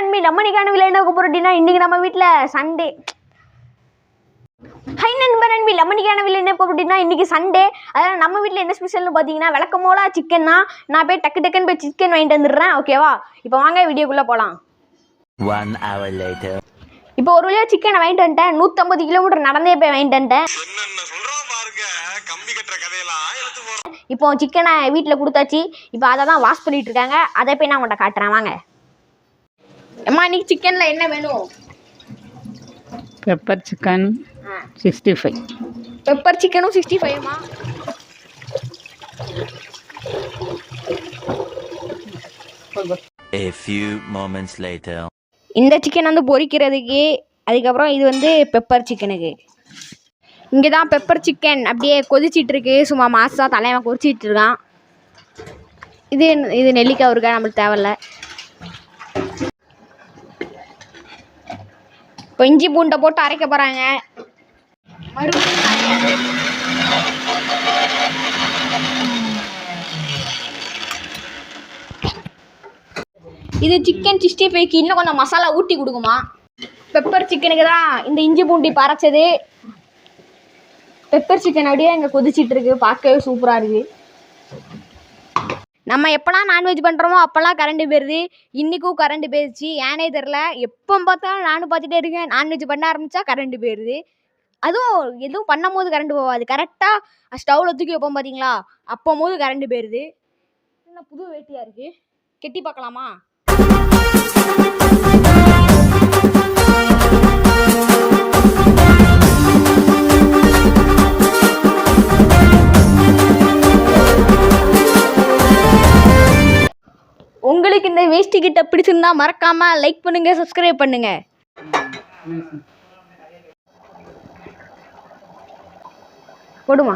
நண்பி நம்ம இன்னைக்கான வீடியோல என்ன பார்க்க போறோம்னா இன்னைக்கு நம்ம வீட்ல சண்டே. ஹை நண்பி நம்ம இன்னைக்கான வீடியோல என்ன பார்க்க போறோம்னா இன்னைக்கு சண்டே. அதனால நம்ம வீட்ல என்ன ஸ்பெஷல்னு பாத்தீங்கன்னா வழக்கமோல சிக்கன் தான். நான் போய் டக்குன்னு போய் சிக்கன் வாங்கிட்டு வந்துடுறேன். ஓகேவா? இப்போ வாங்க வீடியோக்குள்ள போலாம். 1 hour later. இப்போ ஒரு வழியா சிக்கனை வாங்கிட்டு வந்துட்டேன். 150 கிலோமீட்டர் நடந்தே போய் வாங்கிட்டு வந்துட்டேன். இப்போ சிக்கனை வீட்டில் கொடுத்தாச்சு. இப்போ அதை தான் வாஷ் பண்ணிட்டு இருக்காங்க. அதை போய் நான் உங்கள்கிட்ட காட்டுறேன். வாங்க. அம்மா இன்னைக்கு சிக்கனில் என்ன வேணும்? Pepper chicken 65. பெப்பர் சிக்கனும் 65மா? A few moments later. இந்த சிக்கன் வந்து பொரிக்கிறதுக்கு, அதுக்கப்புறம் இது வந்து பெப்பர் சிக்கனுக்கு. இங்கே தான் பெப்பர் சிக்கன் அப்படியே கொதிச்சிட்டு இருக்கு. சும்மா மாசா தலைவன் கொதிச்சிட்டு இருக்கான். இது நெல்லிக்காய் இருக்கா, நம்மளுக்கு தேவையில்ல. இப்போ இஞ்சி பூண்டை போட்டு அரைக்க போகிறாங்க. இது சிக்கன் 65க்கு இன்னும் கொஞ்சம் மசாலா ஊட்டி கொடுக்குமா. பெப்பர் சிக்கனுக்கு தான் இந்த இஞ்சி பூண்டி பறைச்சது. பெப்பர் சிக்கன் அப்படியே இங்கே கொதிச்சிட்டு இருக்கு. பார்க்கவே சூப்பராக இருக்குது. நம்ம எப்போலாம் நான்வெஜ் பண்ணுறோமோ அப்போல்லாம் கரண்ட் போயிடுது. இன்றைக்கும் கரண்ட் போயிடுச்சு. ஏனே தெரில. எப்போ பார்த்தாலும் நானும் பார்த்துட்டே இருக்கேன். நான்வெஜ் பண்ண ஆரம்பித்தா கரண்ட் போயிடுது. அதுவும் எதுவும் பண்ணும் போது கரண்ட் போகாது. கரெக்டாக ஸ்டவ்வில் தூக்கி வைப்போம் பார்த்தீங்களா, அப்போ போது கரண்ட் போயிடுது. என்ன புது வேட்டியாக இருக்குது, கெட்டி பார்க்கலாமா? உங்களுக்கு இந்த வேஷ்டி கிட்ட பிடிச்சிருந்தா மறக்காம லைக் பண்ணுங்க, சப்ஸ்கிரைப் பண்ணுங்க. போடுமா,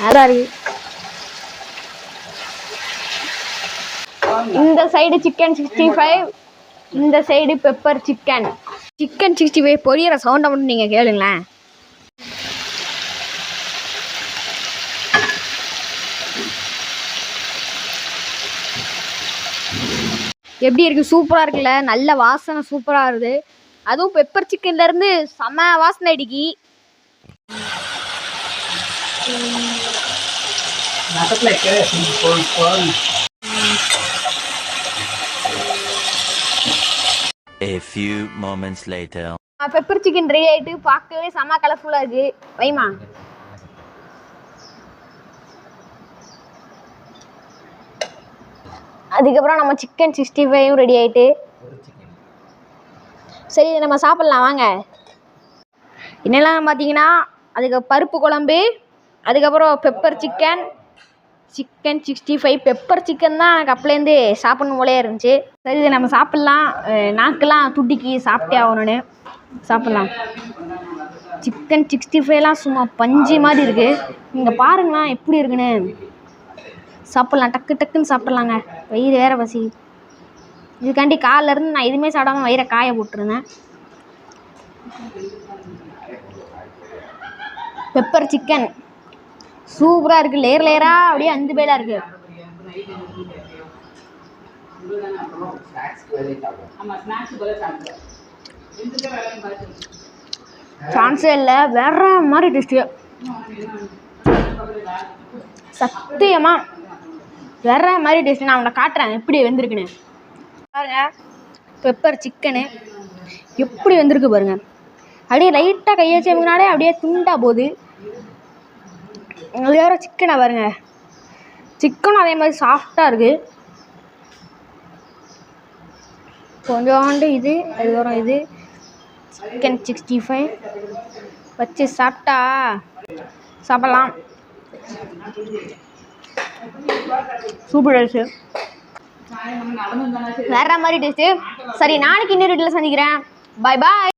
நல்லா இருக்கு. இந்த சைடு சிக்கன் 65, இந்த சைடு பெப்பர் சிக்கன். சிக்கன் 65 பொரியிற சவுண்டை மட்டும் நீங்க கேளுங்களேன். எப்படி இருக்குது? சூப்பராக இருக்குல்ல? நல்ல வாசனை சூப்பராக இருக்குது. அதுவும் பெப்பர் சிக்கன்லேருந்து செம வாசனை அடிக்கி. A few moments later. Pepper chicken ready ஆகிட்டு பார்க்கவே செம கலர்ஃபுல்லாக இருக்குது. வைமா. அதுக்கப்புறம் நம்ம சிக்கன் 65ம் ரெடி ஆகிட்டு. சரி, இதை நம்ம சாப்பிட்லாம் வாங்க. என்னெல்லாம் பார்த்தீங்கன்னா அதுக்கு பருப்பு குழம்பு, அதுக்கப்புறம் பெப்பர் சிக்கன் 65. பெப்பர் சிக்கன் தான் எனக்கு அப்போலேருந்து சாப்பிடணும் போலே இருந்துச்சு. சரி, இதை நம்ம சாப்பிட்லாம். நாக்கெல்லாம் துட்டிக்கு சாப்பிட்டே ஆகணும்னு சாப்பிட்லாம். சிக்கன் 65லாம் சும்மா பஞ்சு மாதிரி இருக்குது. நீங்கள் பாருங்களா எப்படி இருக்குன்னு. சாப்பிட்லாம், டக்குன்னு சாப்பிட்லாங்க. வயிறு வேற பசி. இதுக்காண்டி காலிலேருந்து நான் எதுவுமே சாப்பிடாமல் வயிறை காய போட்டுருந்தேன். பெப்பர் சிக்கன் சூப்பராக இருக்குது. லேயராக அப்படியே 5 பேலாக இருக்குது. சான்ஸே இல்லை. வேற மாதிரி டேஸ்ட்டு. சத்தியமாக வேற மாதிரி டேஸ்ட்டு. நான் அவனை காட்டுறேன் எப்படி வெந்திருக்குன்னு பாருங்க. பெப்பர் சிக்கனு எப்படி வெந்திருக்கு பாருங்க. அப்படியே லைட்டாக கையை வச்சமுனாலே அப்படியே துண்டா போகுது. அது வேற சிக்கனை பாருங்க. சிக்கனும் அதே மாதிரி சாஃப்டாக இருக்குது. கொஞ்சோண்டு இது, அதுக்கப்புறம் இது சிக்கன் 65 வச்சு சாப்பிடலாம். சூப்பர் டேஸ்ட்டு, வேற மாதிரி டேஸ்ட்டு. சரி, நாளைக்கு இன்னொரு வீட்டில் சந்திக்கிறேன். பாய் பாய்.